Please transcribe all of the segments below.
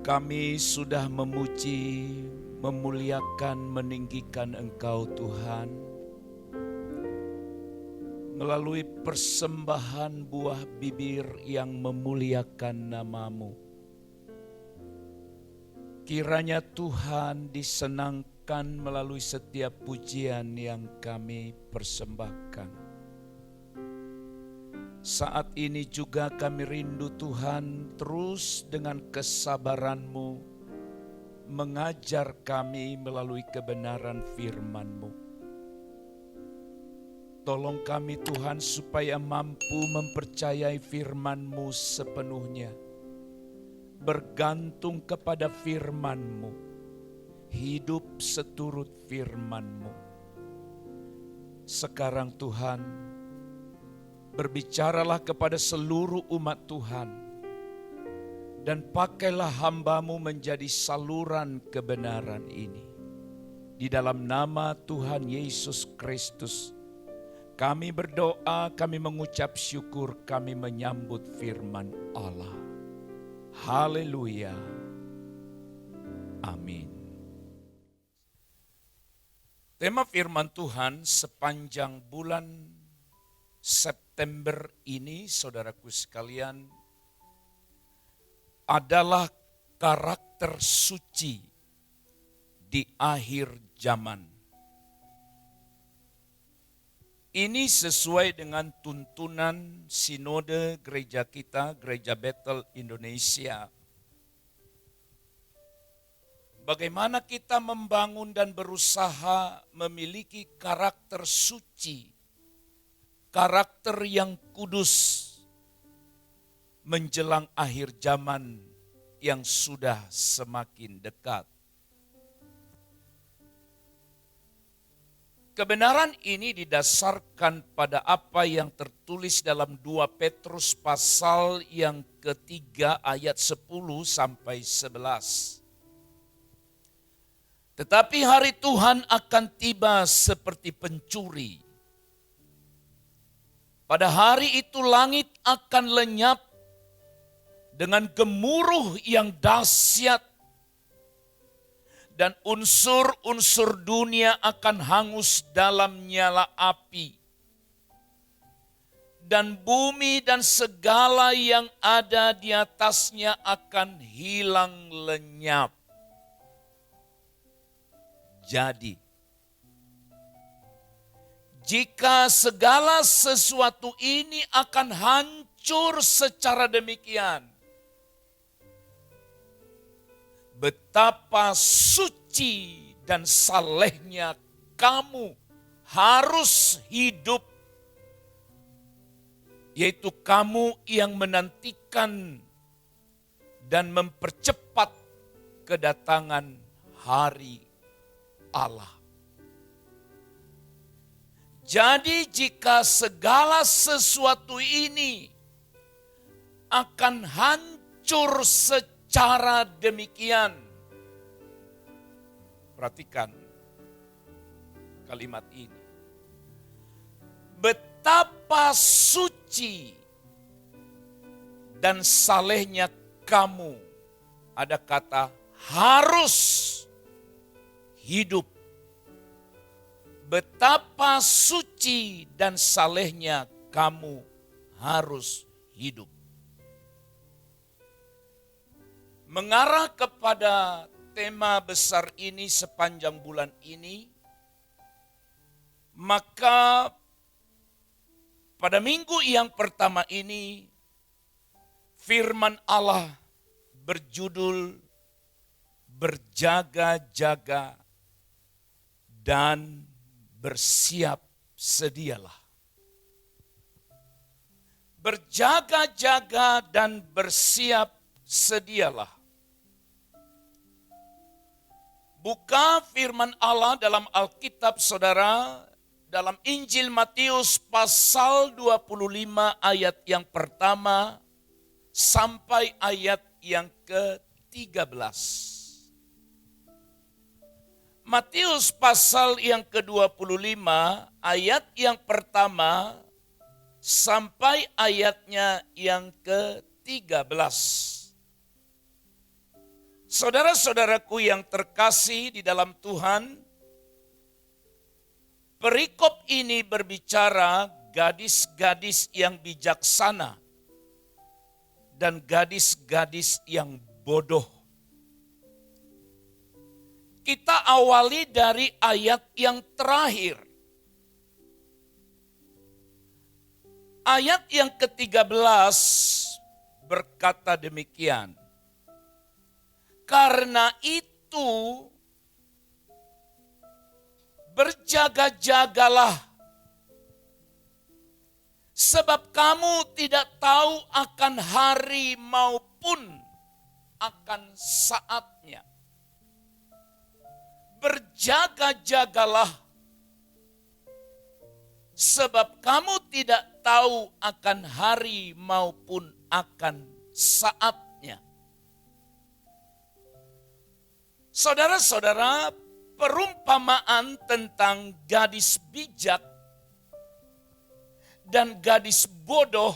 Kami sudah memuji, memuliakan, meninggikan Engkau Tuhan, melalui persembahan buah bibir yang memuliakan nama-Mu. Kiranya Tuhan disenangkan melalui setiap pujian yang kami persembahkan. Saat ini juga kami rindu Tuhan, terus dengan kesabaran-Mu mengajar kami melalui kebenaran firman-Mu. Tolong kami Tuhan supaya mampu mempercayai firman-Mu sepenuhnya, bergantung kepada firman-Mu, hidup seturut firman-Mu. Sekarang Tuhan, berbicaralah kepada seluruh umat Tuhan, dan pakailah hamba-Mu menjadi saluran kebenaran ini. Di dalam nama Tuhan Yesus Kristus, kami berdoa, kami mengucap syukur, kami menyambut firman Allah. Haleluya. Amin. Tema firman Tuhan sepanjang bulan September ini, saudaraku sekalian, adalah karakter suci di akhir zaman. Ini sesuai dengan tuntunan sinode gereja kita, Gereja Bethel Indonesia. Bagaimana kita membangun dan berusaha memiliki karakter suci, karakter yang kudus menjelang akhir zaman yang sudah semakin dekat. Kebenaran ini didasarkan pada apa yang tertulis dalam 2 Petrus pasal yang ketiga ayat 10 sampai 11. Tetapi hari Tuhan akan tiba seperti pencuri. Pada hari itu langit akan lenyap dengan gemuruh yang dahsyat, dan unsur-unsur dunia akan hangus dalam nyala api. Dan bumi dan segala yang ada di atasnya akan hilang lenyap. Jadi, jika segala sesuatu ini akan hancur secara demikian, betapa suci dan salehnya kamu harus hidup, yaitu kamu yang menantikan dan mempercepat kedatangan hari Allah. Jadi jika segala sesuatu ini akan hancur secara demikian, perhatikan kalimat ini. Betapa suci dan salehnya kamu, ada kata harus hidup. Betapa suci dan salehnya kamu harus hidup. Mengarah kepada tema besar ini sepanjang bulan ini, maka pada minggu yang pertama ini, firman Allah berjudul berjaga-jaga dan bersiap sedialah. Berjaga-jaga dan bersiap sedialah. Buka firman Allah dalam Alkitab saudara, dalam Injil Matius pasal 25 ayat yang pertama sampai ayat yang ke-13. Matius pasal yang ke-25 ayat yang pertama sampai ayatnya yang ke-13. Saudara-saudaraku yang terkasih di dalam Tuhan, perikop ini berbicara gadis-gadis yang bijaksana dan gadis-gadis yang bodoh. Kita awali dari ayat yang terakhir. Ayat yang ke-13 berkata demikian. Karena itu berjaga-jagalah, sebab kamu tidak tahu akan hari maupun akan saatnya. Berjaga-jagalah, sebab kamu tidak tahu akan hari maupun akan saatnya. Saudara-saudara, perumpamaan tentang gadis bijak dan gadis bodoh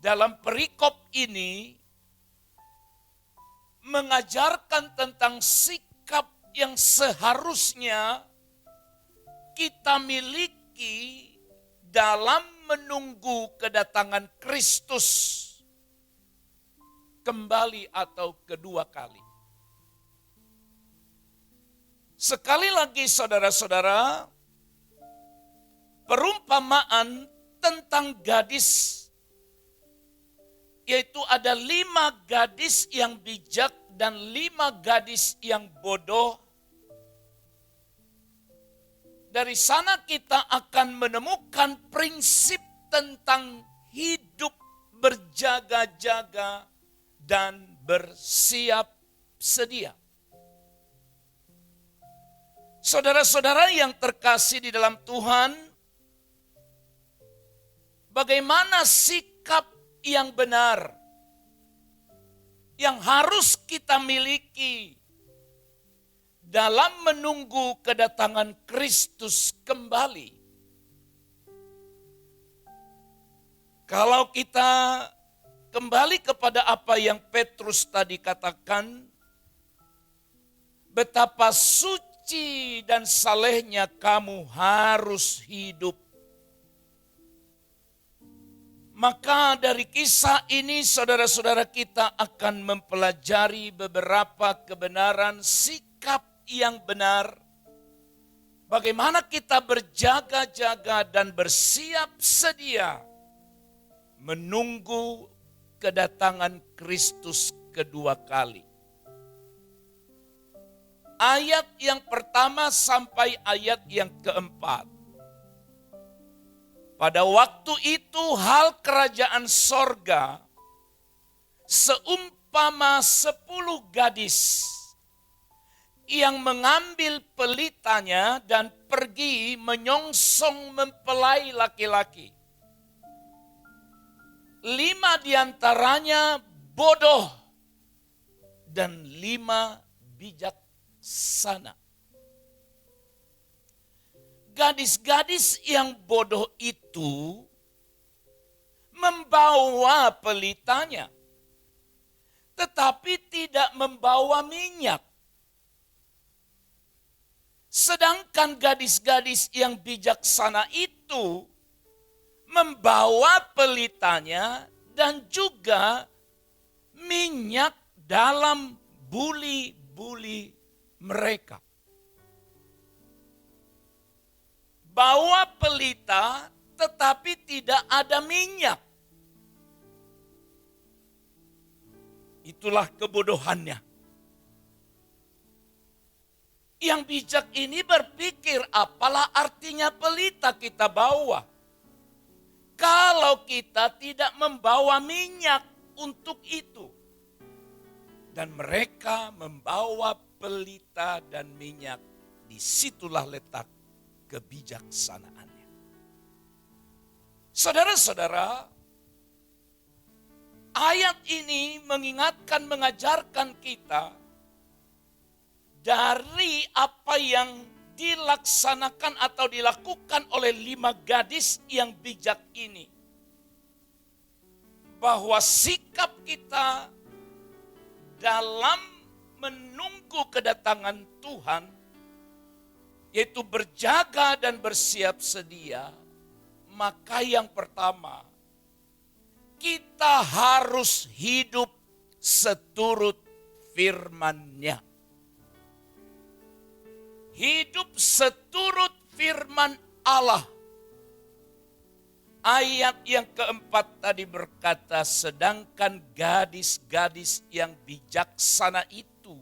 dalam perikop ini mengajarkan tentang sikap yang seharusnya kita miliki dalam menunggu kedatangan Kristus kembali atau kedua kali. Sekali lagi saudara-saudara, perumpamaan tentang gadis, yaitu ada 5 gadis yang bijak dan 5 gadis yang bodoh. Dari sana kita akan menemukan prinsip tentang hidup berjaga-jaga dan bersiap sedia. Saudara-saudara yang terkasih di dalam Tuhan, bagaimana sikap yang benar yang harus kita miliki dalam menunggu kedatangan Kristus kembali? Kalau kita kembali kepada apa yang Petrus tadi katakan, betapa suci dan salehnya kamu harus hidup. Maka dari kisah ini saudara-saudara kita akan mempelajari beberapa kebenaran sikap yang benar. Bagaimana kita berjaga-jaga dan bersiap sedia menunggu kedatangan Kristus kedua kali. Ayat yang pertama sampai ayat yang keempat. Pada waktu itu hal kerajaan sorga seumpama 10 gadis yang mengambil pelitanya dan pergi menyongsong mempelai laki-laki. 5 diantaranya bodoh dan 5 bijaksana. Gadis-gadis yang bodoh itu membawa pelitanya, tetapi tidak membawa minyak. Sedangkan gadis-gadis yang bijaksana itu membawa pelitanya dan juga minyak dalam buli-buli mereka. Bawa pelita tetapi tidak ada minyak. Itulah kebodohannya. Yang bijak ini berpikir, apalah artinya pelita kita bawa kalau kita tidak membawa minyak untuk itu. Dan mereka membawa pelita dan minyak. Disitulah letak kebijaksanaannya. Saudara-saudara, ayat ini mengajarkan kita dari apa yang dilaksanakan atau dilakukan oleh 5 gadis yang bijak ini. Bahwa sikap kita dalam menunggu kedatangan Tuhan, yaitu berjaga dan bersiap sedia, maka yang pertama, kita harus hidup seturut firman-Nya. Hidup seturut firman Allah. Ayat yang keempat tadi berkata, sedangkan gadis-gadis yang bijaksana itu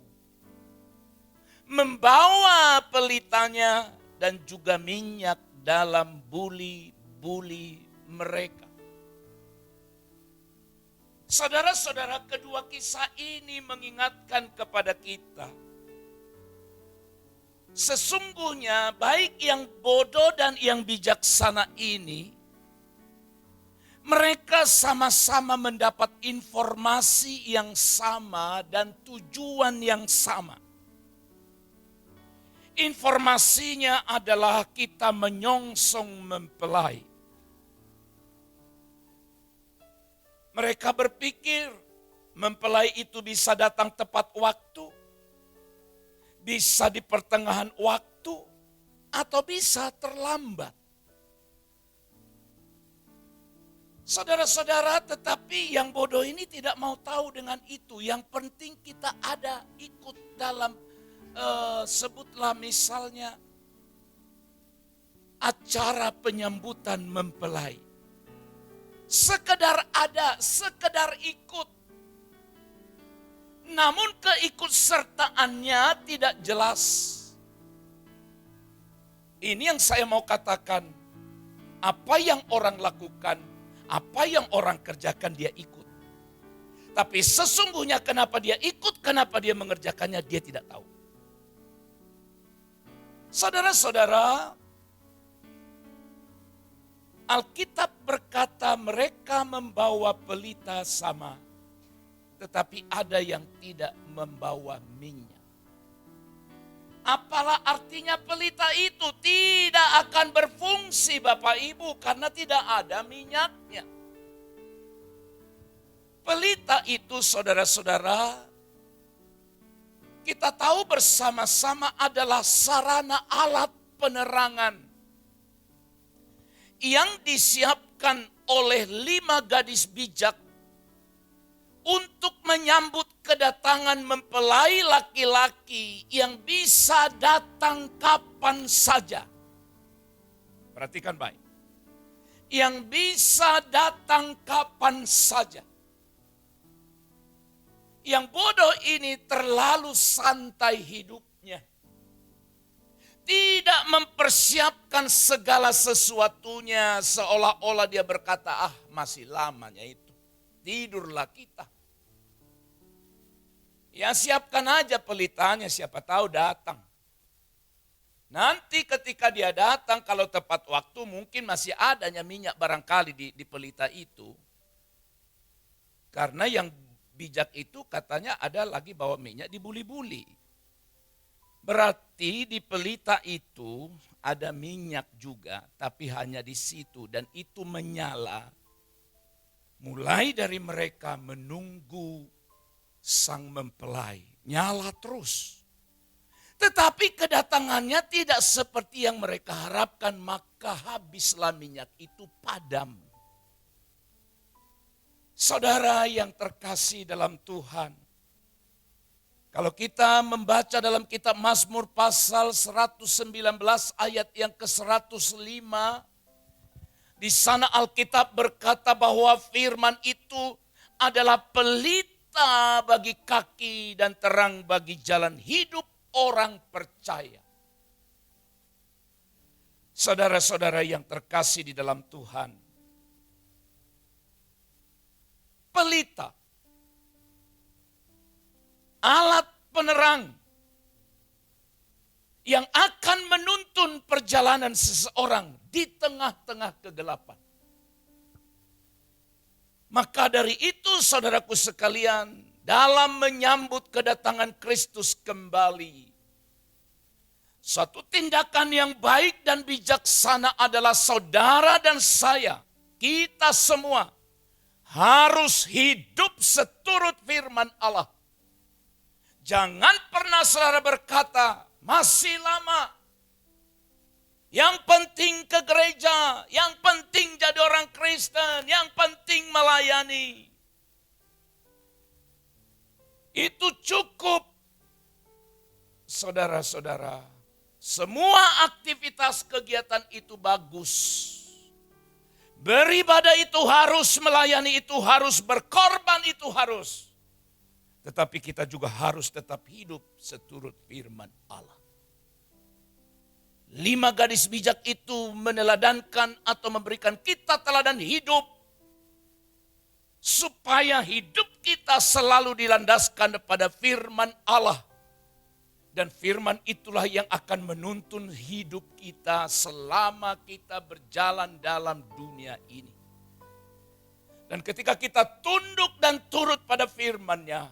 membawa pelitanya dan juga minyak dalam buli-buli mereka. Saudara-saudara, kedua kisah ini mengingatkan kepada kita, sesungguhnya baik yang bodoh dan yang bijaksana ini, mereka sama-sama mendapat informasi yang sama dan tujuan yang sama. Informasinya adalah kita menyongsong mempelai. Mereka berpikir mempelai itu bisa datang tepat waktu, bisa di pertengahan waktu, atau bisa terlambat. Saudara-saudara, tetapi yang bodoh ini tidak mau tahu dengan itu. Yang penting kita ada ikut dalam, sebutlah misalnya, acara penyambutan mempelai. Sekedar ada, sekedar ikut. Namun keikutsertaannya tidak jelas. Ini yang saya mau katakan. Apa yang orang lakukan, apa yang orang kerjakan dia ikut. Tapi sesungguhnya kenapa dia ikut, kenapa dia mengerjakannya dia tidak tahu. Saudara-saudara, Alkitab berkata mereka membawa pelita sama, tetapi ada yang tidak membawa minyak. Apalah artinya pelita itu? Tidak akan berfungsi Bapak Ibu karena tidak ada minyaknya. Pelita itu saudara-saudara, kita tahu bersama-sama adalah sarana alat penerangan yang disiapkan oleh 5 gadis bijak untuk menyambut kedatangan mempelai laki-laki yang bisa datang kapan saja. Perhatikan baik. Yang bisa datang kapan saja. Yang bodoh ini terlalu santai hidupnya. Tidak mempersiapkan segala sesuatunya, seolah-olah dia berkata, masih lamanya itu. Tidurlah kita. Ya siapkan aja pelitanya, siapa tahu datang. Nanti ketika dia datang, kalau tepat waktu mungkin masih adanya minyak barangkali di pelita itu. Karena yang bijak itu katanya ada lagi bawa minyak di buli-buli. Berarti di pelita itu ada minyak juga, tapi hanya di situ dan itu menyala. Mulai dari mereka menunggu sang mempelai, nyala terus. Tetapi kedatangannya tidak seperti yang mereka harapkan, maka habislah minyak itu padam. Saudara yang terkasih dalam Tuhan, kalau kita membaca dalam kitab Mazmur pasal 119 ayat yang ke-105, di sana Alkitab berkata bahwa firman itu adalah pelita bagi kaki dan terang bagi jalan hidup orang percaya. Saudara-saudara yang terkasih di dalam Tuhan, pelita, alat penerang yang akan menuntun perjalanan seseorang di tengah-tengah kegelapan. Maka dari itu saudaraku sekalian, dalam menyambut kedatangan Kristus kembali, suatu tindakan yang baik dan bijaksana adalah saudara dan saya, kita semua harus hidup seturut firman Allah. Jangan pernah saudara berkata, masih lama. Yang penting ke gereja, yang penting jadi orang Kristen, yang penting melayani. Itu cukup. Saudara-saudara, semua aktivitas kegiatan itu bagus. Beribadah itu harus, melayani itu harus, berkorban itu harus. Tetapi kita juga harus tetap hidup seturut firman Allah. 5 gadis bijak itu meneladankan atau memberikan kita teladan hidup. Supaya hidup kita selalu dilandaskan pada firman Allah. Dan firman itulah yang akan menuntun hidup kita selama kita berjalan dalam dunia ini. Dan ketika kita tunduk dan turut pada firman-Nya,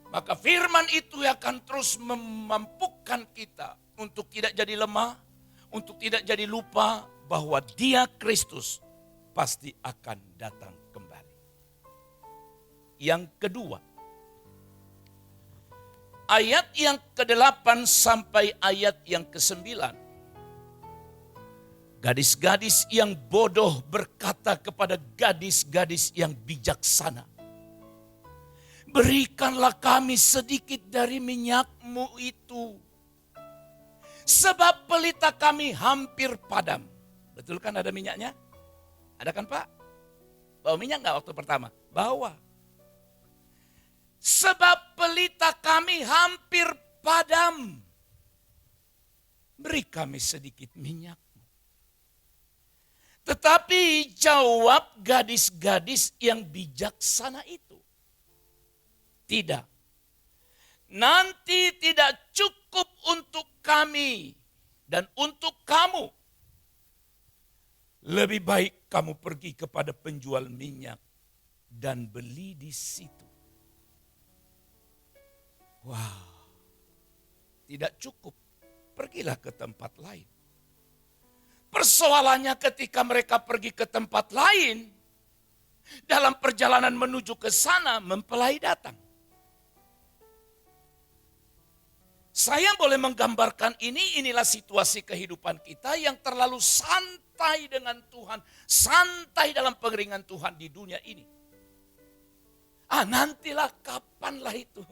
maka firman itu akan terus memampukan kita untuk tidak jadi lemah, untuk tidak jadi lupa bahwa Dia Kristus pasti akan datang kembali. Yang kedua, ayat yang ke-8 sampai ayat yang ke-9. Gadis-gadis yang bodoh berkata kepada gadis-gadis yang bijaksana, berikanlah kami sedikit dari minyakmu itu. Sebab pelita kami hampir padam. Betul kan ada minyaknya? Ada kan Pak? Bawa minyak gak waktu pertama? Bawa. Sebab pelita kami hampir padam. Beri kami sedikit minyakmu. Tetapi jawab gadis-gadis yang bijaksana itu, tidak. Nanti tidak cukup untuk kami dan untuk kamu. Lebih baik kamu pergi kepada penjual minyak dan beli di situ. Wow, tidak cukup. Pergilah ke tempat lain. Persoalannya ketika mereka pergi ke tempat lain, dalam perjalanan menuju ke sana mempelai datang. Saya boleh menggambarkan inilah situasi kehidupan kita yang terlalu santai dengan Tuhan. Santai dalam pengeringan Tuhan di dunia ini. Nantilah kapanlah itu.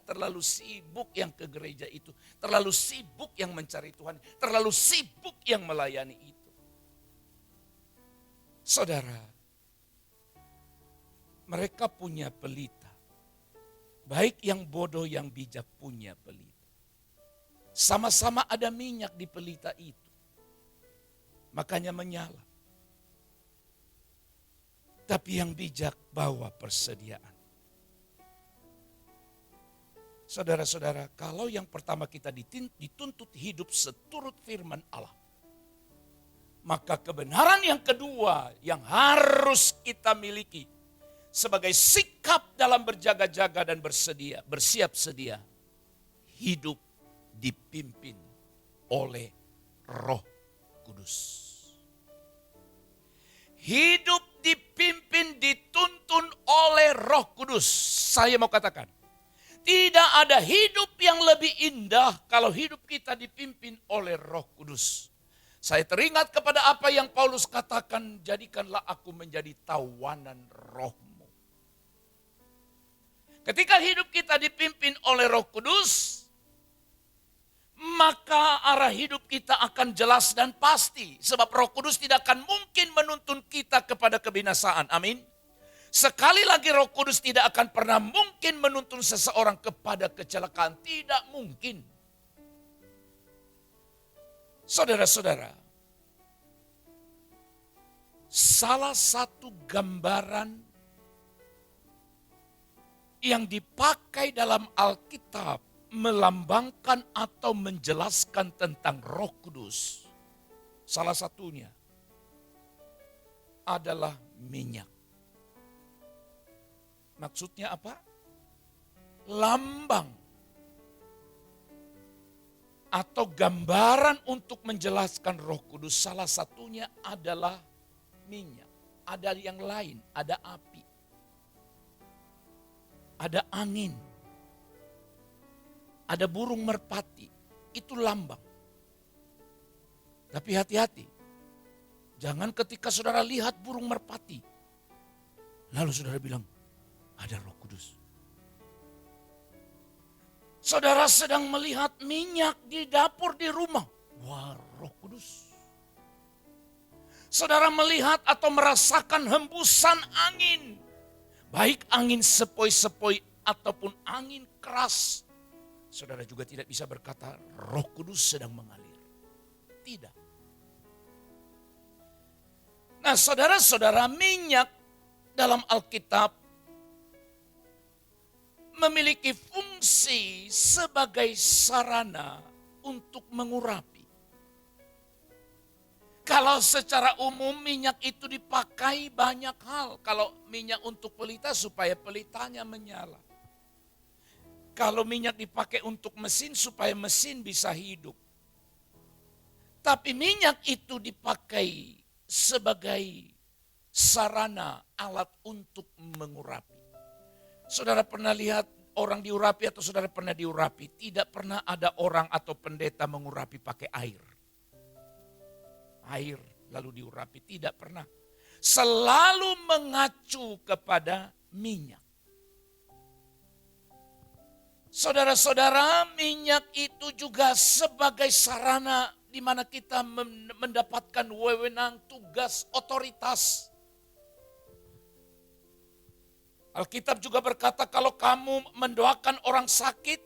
Terlalu sibuk yang ke gereja itu. Terlalu sibuk yang mencari Tuhan. Terlalu sibuk yang melayani itu. Saudara, mereka punya pelita. Baik yang bodoh yang bijak punya pelita. Sama-sama ada minyak di pelita itu. Makanya menyala. Tapi yang bijak bawa persediaan. Saudara-saudara, kalau yang pertama kita dituntut hidup seturut firman Allah. Maka kebenaran yang kedua yang harus kita miliki. Sebagai sikap dalam berjaga-jaga dan bersiap sedia. Hidup dipimpin oleh Roh Kudus. Hidup dipimpin, dituntun oleh Roh Kudus. Saya mau katakan, tidak ada hidup yang lebih indah kalau hidup kita dipimpin oleh Roh Kudus. Saya teringat kepada apa yang Paulus katakan, jadikanlah aku menjadi tawanan Roh-Mu. Ketika hidup kita dipimpin oleh Roh Kudus, maka arah hidup kita akan jelas dan pasti. Sebab Roh Kudus tidak akan mungkin menuntun kita kepada kebinasaan. Amin. Sekali lagi Roh Kudus tidak akan pernah mungkin menuntun seseorang kepada kecelakaan. Tidak mungkin. Saudara-saudara, salah satu gambaran yang dipakai dalam Alkitab melambangkan atau menjelaskan tentang Roh Kudus, salah satunya adalah minyak. Maksudnya apa? Lambang atau gambaran untuk menjelaskan Roh Kudus, salah satunya adalah minyak. Ada yang lain, ada api, ada angin, ada burung merpati, itu lambang. Tapi hati-hati, jangan ketika saudara lihat burung merpati, lalu saudara bilang, ada Roh Kudus. Saudara sedang melihat minyak di dapur di rumah, wah Roh Kudus. Saudara melihat atau merasakan hembusan angin, baik angin sepoi-sepoi ataupun angin keras. Saudara juga tidak bisa berkata Roh Kudus sedang mengalir. Tidak. Nah saudara-saudara, minyak dalam Alkitab memiliki fungsi sebagai sarana untuk mengurapi. Kalau secara umum minyak itu dipakai banyak hal. Kalau minyak untuk pelita supaya pelitanya menyala. Kalau minyak dipakai untuk mesin supaya mesin bisa hidup. Tapi minyak itu dipakai sebagai sarana alat untuk mengurapi. Saudara pernah lihat orang diurapi atau saudara pernah diurapi? Tidak pernah ada orang atau pendeta mengurapi pakai air. Air lalu diurapi, tidak pernah. Selalu mengacu kepada minyak. Saudara-saudara, minyak itu juga sebagai sarana di mana kita mendapatkan wewenang, tugas, otoritas. Alkitab juga berkata kalau kamu mendoakan orang sakit,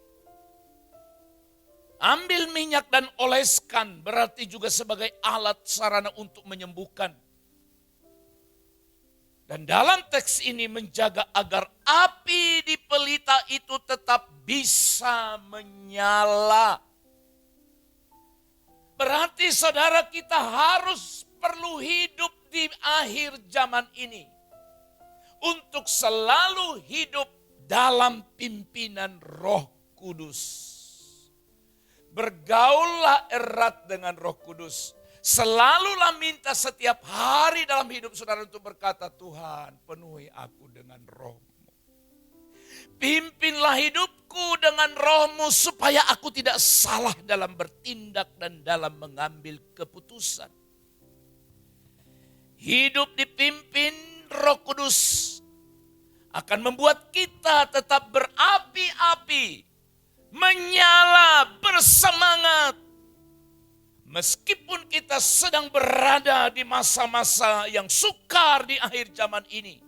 ambil minyak dan oleskan, berarti juga sebagai alat sarana untuk menyembuhkan. Dan dalam teks ini menjaga agar api di pelita itu tetap bisa menyala. Berarti saudara, kita harus perlu hidup di akhir zaman ini. Untuk selalu hidup dalam pimpinan Roh Kudus. Bergaullah erat dengan Roh Kudus. Selalulah minta setiap hari dalam hidup saudara untuk berkata, Tuhan penuhi aku dengan Roh-Mu. Pimpinlah hidupku dengan Roh-Mu supaya aku tidak salah dalam bertindak dan dalam mengambil keputusan. Hidup dipimpin Roh Kudus akan membuat kita tetap berapi-api, menyala, bersemangat. Meskipun kita sedang berada di masa-masa yang sukar di akhir zaman ini.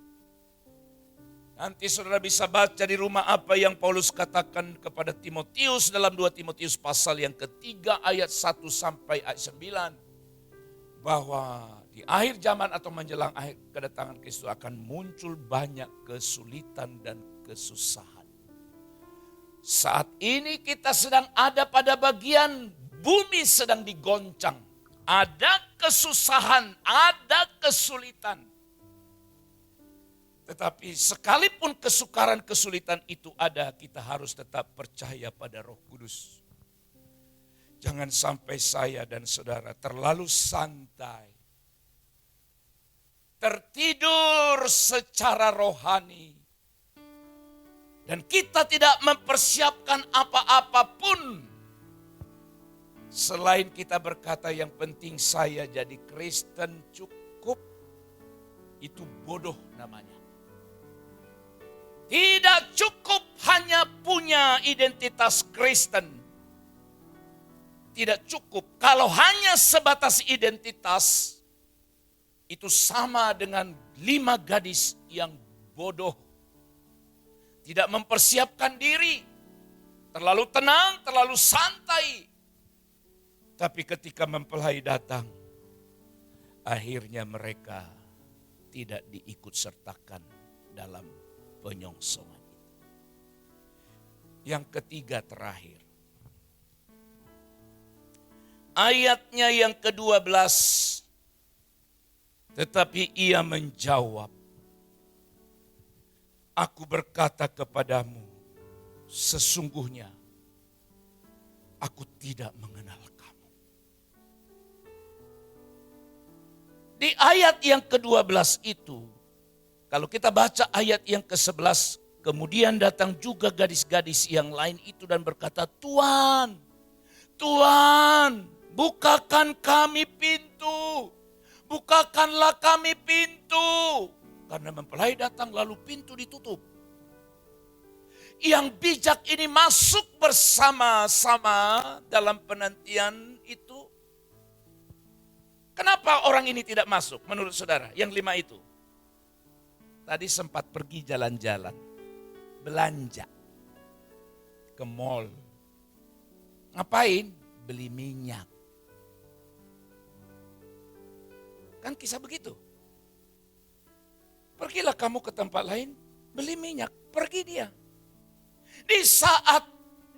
Nanti saudara bisa baca di rumah apa yang Paulus katakan kepada Timotius dalam 2 Timotius pasal yang ketiga ayat 1 sampai ayat 9. Bahwa di akhir zaman atau menjelang akhir kedatangan Kristus akan muncul banyak kesulitan dan kesusahan. Saat ini kita sedang ada pada bagian bumi sedang digoncang. Ada kesusahan, ada kesulitan. Tetapi sekalipun kesukaran kesulitan itu ada, kita harus tetap percaya pada Roh Kudus. Jangan sampai saya dan saudara terlalu santai. Tertidur secara rohani. Dan kita tidak mempersiapkan apa-apa pun. Selain kita berkata yang penting saya jadi Kristen cukup. Itu bodoh namanya. Tidak cukup hanya punya identitas Kristen. Tidak cukup. Kalau hanya sebatas identitas, itu sama dengan 5 gadis yang bodoh. Tidak mempersiapkan diri. Terlalu tenang, terlalu santai. Tapi ketika mempelai datang, akhirnya mereka tidak diikut sertakan dalam penyongsongan itu. Yang ketiga terakhir. Ayatnya yang ke-12. Tetapi ia menjawab, aku berkata kepadamu, sesungguhnya aku tidak mengenal kamu. Di ayat yang ke-12 itu, kalau kita baca ayat yang ke-11 Kemudian datang juga gadis-gadis yang lain itu dan berkata, Tuhan, Tuhan, bukakan kami pintu. Bukakanlah kami pintu. Karena mempelai datang lalu pintu ditutup. Yang bijak ini masuk bersama-sama dalam penantian itu. Kenapa orang ini tidak masuk menurut saudara? Yang 5 itu. Tadi sempat pergi jalan-jalan. Belanja ke mall. Ngapain? Beli minyak. Kan kisah begitu. Pergilah kamu ke tempat lain, beli minyak. Pergi dia. Di saat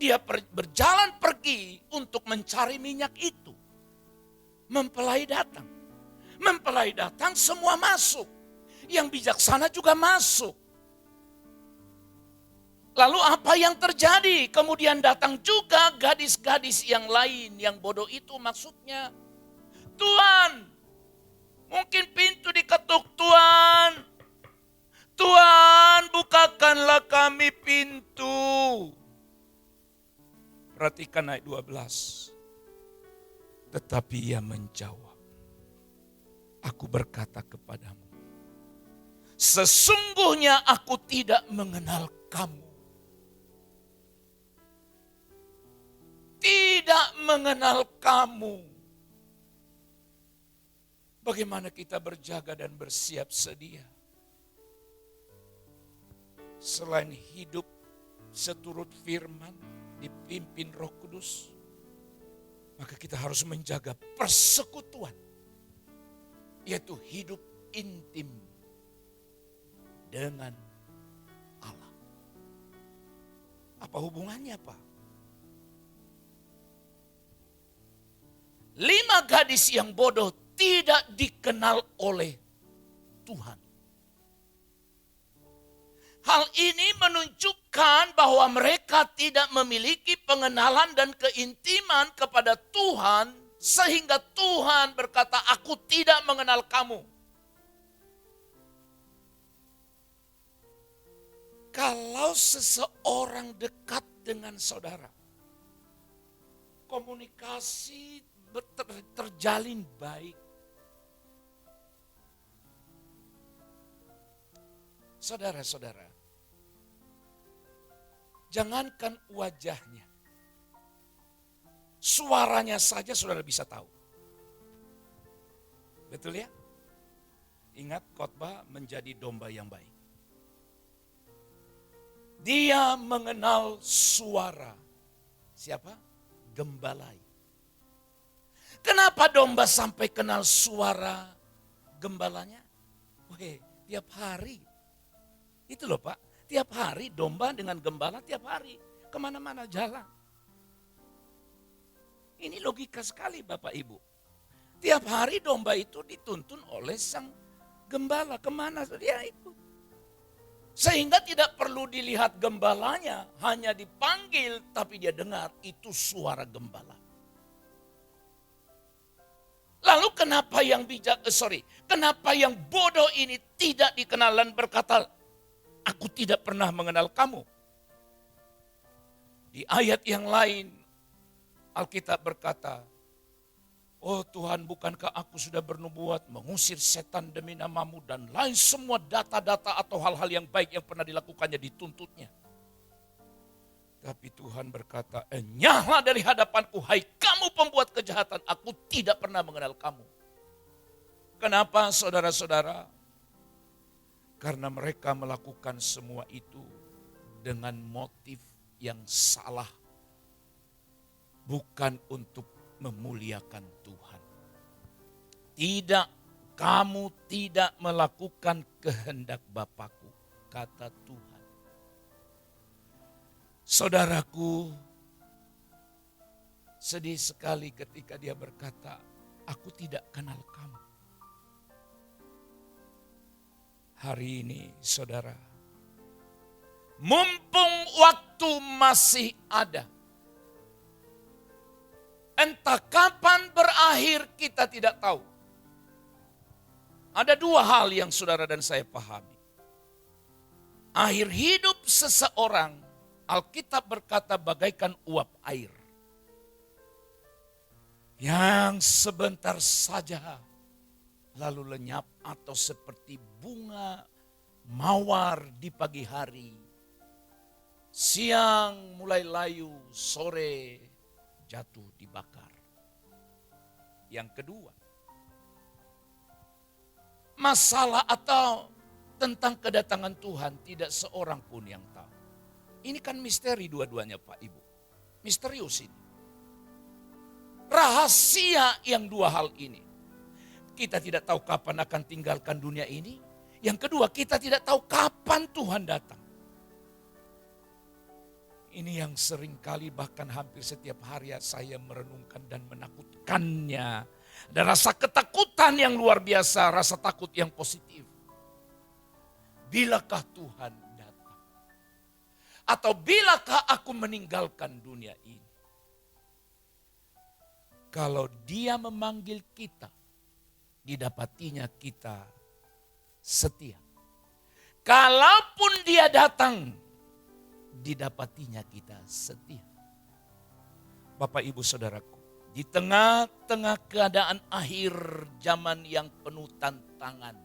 dia berjalan pergi untuk mencari minyak itu, mempelai datang. Mempelai datang, semua masuk. Yang bijaksana juga masuk. Lalu apa yang terjadi? Kemudian datang juga gadis-gadis yang lain. Yang bodoh itu maksudnya, Tuhan, mungkin pintu diketuk, Tuhan. Tuhan, bukakanlah kami pintu. Perhatikan ayat 12. Tetapi ia menjawab, aku berkata kepadamu, sesungguhnya aku tidak mengenal kamu. Tidak mengenal kamu. Bagaimana kita berjaga dan bersiap sedia? Selain hidup seturut firman, dipimpin Roh Kudus, maka kita harus menjaga persekutuan, yaitu hidup intim dengan Allah. Apa hubungannya, Pak? 5 gadis yang bodoh tidak dikenal oleh Tuhan. Hal ini menunjukkan bahwa mereka tidak memiliki pengenalan dan keintiman kepada Tuhan, sehingga Tuhan berkata, aku tidak mengenal kamu. Kalau seseorang dekat dengan saudara, komunikasi terjalin baik. Saudara-saudara, jangankan wajahnya, suaranya saja saudara bisa tahu. Betul ya? Ingat, khotbah menjadi domba yang baik. Dia mengenal suara. Siapa? Gembalai. Kenapa domba sampai kenal suara gembalanya? Weh, tiap hari. Itu loh Pak, tiap hari domba dengan gembala tiap hari. Kemana-mana jalan. Ini logika sekali Bapak Ibu. Tiap hari domba itu dituntun oleh sang gembala. Kemana dia ikut. Sehingga tidak perlu dilihat gembalanya, hanya dipanggil tapi dia dengar itu suara gembala. Lalu kenapa kenapa yang bodoh ini tidak dikenal dan berkata, aku tidak pernah mengenal kamu. Di ayat yang lain, Alkitab berkata, oh Tuhan, bukankah aku sudah bernubuat mengusir setan demi namamu dan lain semua data-data atau hal-hal yang baik yang pernah dilakukannya dituntutnya. Tapi Tuhan berkata, enyahlah dari hadapanku, hai kamu pembuat kejahatan, aku tidak pernah mengenal kamu. Kenapa saudara-saudara? Karena mereka melakukan semua itu dengan motif yang salah. Bukan untuk memuliakan Tuhan. Tidak, kamu tidak melakukan kehendak Bapakku, kata Tuhan. Saudaraku, sedih sekali ketika dia berkata, aku tidak kenal kamu. Hari ini saudara, mumpung waktu masih ada, entah kapan berakhir kita tidak tahu. Ada 2 hal yang saudara dan saya pahami. Akhir hidup seseorang, Alkitab berkata bagaikan uap air. Yang sebentar saja lalu lenyap, atau seperti bunga mawar di pagi hari. Siang mulai layu, sore jatuh dibakar. Yang kedua, masalah atau tentang kedatangan Tuhan tidak seorang pun yang tahu. Ini kan misteri dua-duanya Pak Ibu. Misterius ini. Rahasia yang dua hal ini. Kita tidak tahu kapan akan tinggalkan dunia ini. Yang kedua, kita tidak tahu kapan Tuhan datang. Ini yang seringkali bahkan hampir setiap hari saya merenungkan dan menakutkannya. Ada rasa ketakutan yang luar biasa, rasa takut yang positif. Bilakah Tuhan datang? Atau bilakah aku meninggalkan dunia ini? Kalau Dia memanggil kita, didapatinya kita setia. Kalaupun Dia datang, didapatinya kita setia. Bapak Ibu Saudaraku, di tengah-tengah keadaan akhir zaman yang penuh tantangan,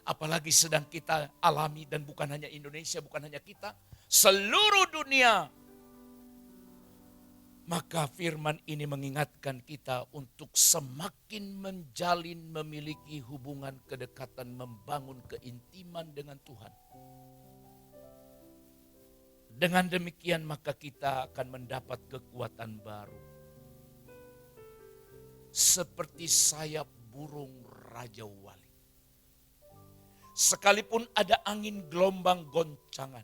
apalagi sedang kita alami, dan bukan hanya Indonesia, bukan hanya kita, seluruh dunia. Maka firman ini mengingatkan kita untuk semakin menjalin, memiliki hubungan kedekatan, membangun keintiman dengan Tuhan. Dengan demikian maka kita akan mendapat kekuatan baru. Seperti sayap burung Raja Wali. Sekalipun ada angin gelombang goncangan,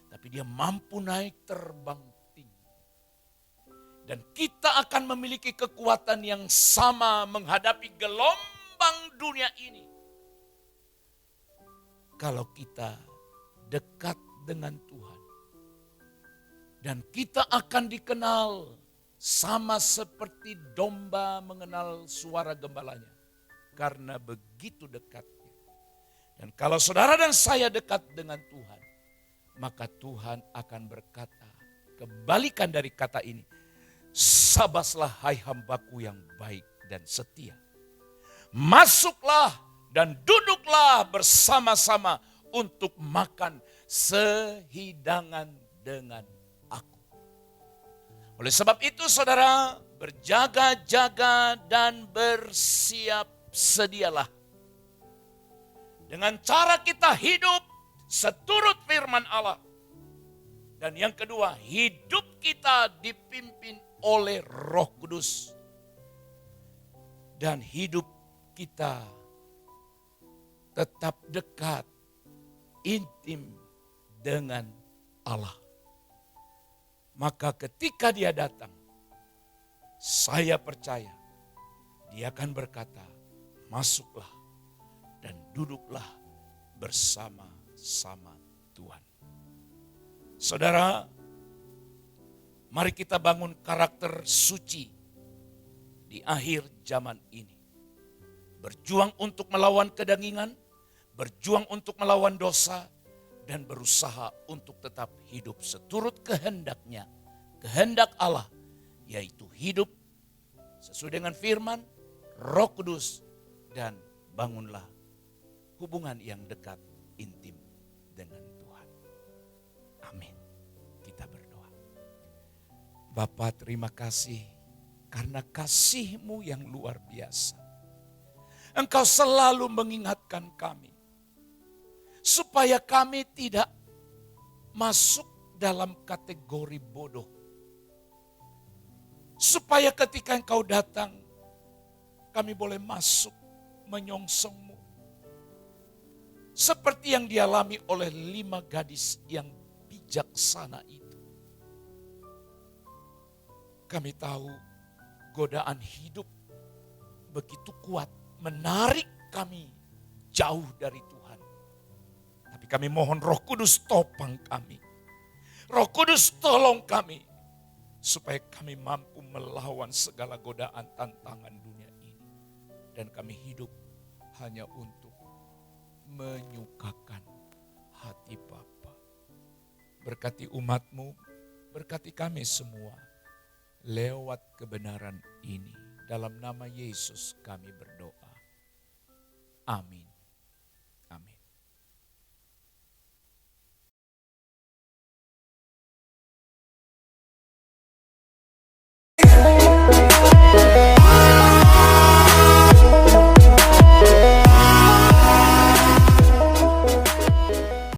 tapi dia mampu naik terbang tinggi. Dan kita akan memiliki kekuatan yang sama menghadapi gelombang dunia ini. Kalau kita dekat dengan Tuhan. Dan kita akan dikenal sama seperti domba mengenal suara gembalanya. Karena begitu dekatnya. Dan kalau saudara dan saya dekat dengan Tuhan, maka Tuhan akan berkata, kebalikan dari kata ini, sabaslah hai hambaku yang baik dan setia. Masuklah dan duduklah bersama-sama untuk makan sehidangan dengan aku. Oleh sebab itu saudara, berjaga-jaga dan bersiap sedialah. Dengan cara kita hidup seturut firman Allah. Dan yang kedua, hidup kita dipimpin oleh Roh Kudus. Dan hidup kita tetap dekat, intim dengan Allah. Maka ketika Dia datang, saya percaya Dia akan berkata, masuklah dan duduklah bersama-sama Tuhan. Saudara, mari kita bangun karakter suci di akhir zaman ini. Berjuang untuk melawan kedangingan, berjuang untuk melawan dosa, dan berusaha untuk tetap hidup seturut kehendaknya, kehendak Allah, yaitu hidup sesuai dengan firman, Roh Kudus, dan bangunlah hubungan yang dekat, intim dengan Tuhan. Amin. Kita berdoa. Bapa, terima kasih karena kasih-Mu yang luar biasa. Engkau selalu mengingatkan kami supaya kami tidak masuk dalam kategori bodoh. Supaya ketika Engkau datang, kami boleh masuk menyongsong-Mu. Seperti yang dialami oleh 5 gadis yang bijaksana itu. Kami tahu godaan hidup begitu kuat, menarik kami jauh dari Tuhan. Tapi kami mohon Roh Kudus topang kami. Roh Kudus tolong kami. Supaya kami mampu melawan segala godaan tantangan dunia ini. Dan kami hidup hanya untuk menyukakan hati Bapa. Berkati umat-Mu, berkati kami semua lewat kebenaran ini. Dalam nama Yesus kami berdoa. Amin.